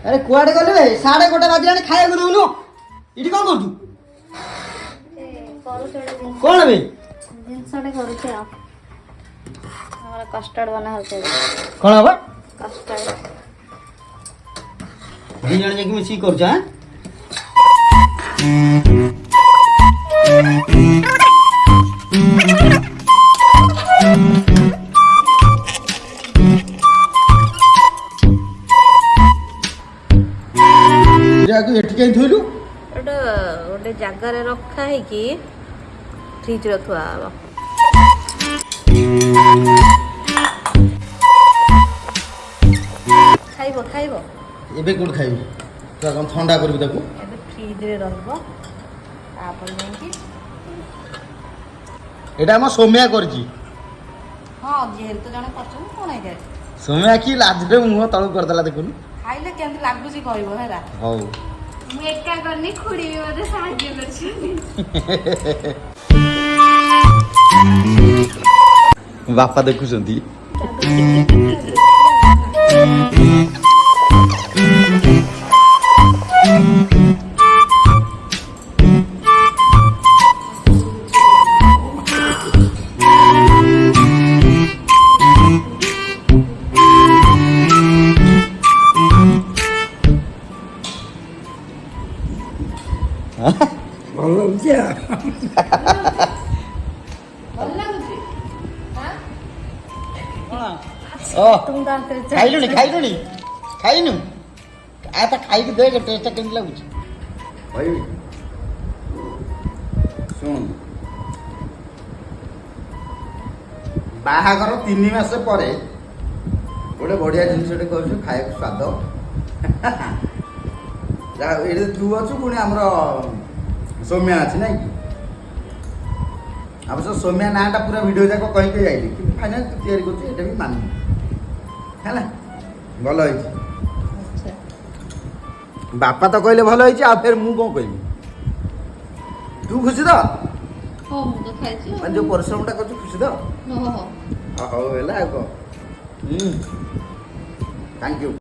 अरे कुआडे गले बे 1:30 बाजिलानी खाया दउनु इटी कोन करजु कोन बे जिनसटे करूचे आ हमरा कस्टर्ड बना होते कोन हबा कस्टर्ड दी जण जेकी मिसी करछ हैं जाको एठी कहीं थइलु ओटे जगह रे रखा है कि फ्रिज रे थुआ आबा खाइबो खाइबो एबे कोन खाइबो तो कोन ठंडा करबी ताको एबे फ्रिज रे रहबो तापर जेंकी एटा हम सोम्या करजी हां जेल तो जाने पछन कोन है के सोम्या की लाजरे मुंह तळु कर देला देखुन खाइले केमति लागुची कहबो हेरा हौ मु एका करनी खुडी भी मते सहाय्य करछी बापा देखुछंती ଭଲ ଲାଗୁଛି ଭଲ ଲାଗୁଛି ହାଁ ओ तुम दांतरे खाइलुनी खाइनु आ त खाइके देख टेस्ट केमति लागुछ ଭାଇ ଶୁଣ बाहागर 3 मास परे गोटे बढ़िया जिनसटे करछु खाइक स्वाद जा एडे तू अछु पुणी हमर सौम्या अछि नै कि अब सो सौम्या नाटा पूरा वीडियो जाक कहि के जाइली कि फाइनल तैयारी करछु एटा भी मान हैला भलो होई अच्छा बापा तो कहले भलो होई आ फिर मु कोन कहबी तू खुशी तो हो मु तो खाइछी मन जो परिश्रमटा करछु खुशी तो हो हो हेला को थैंक यू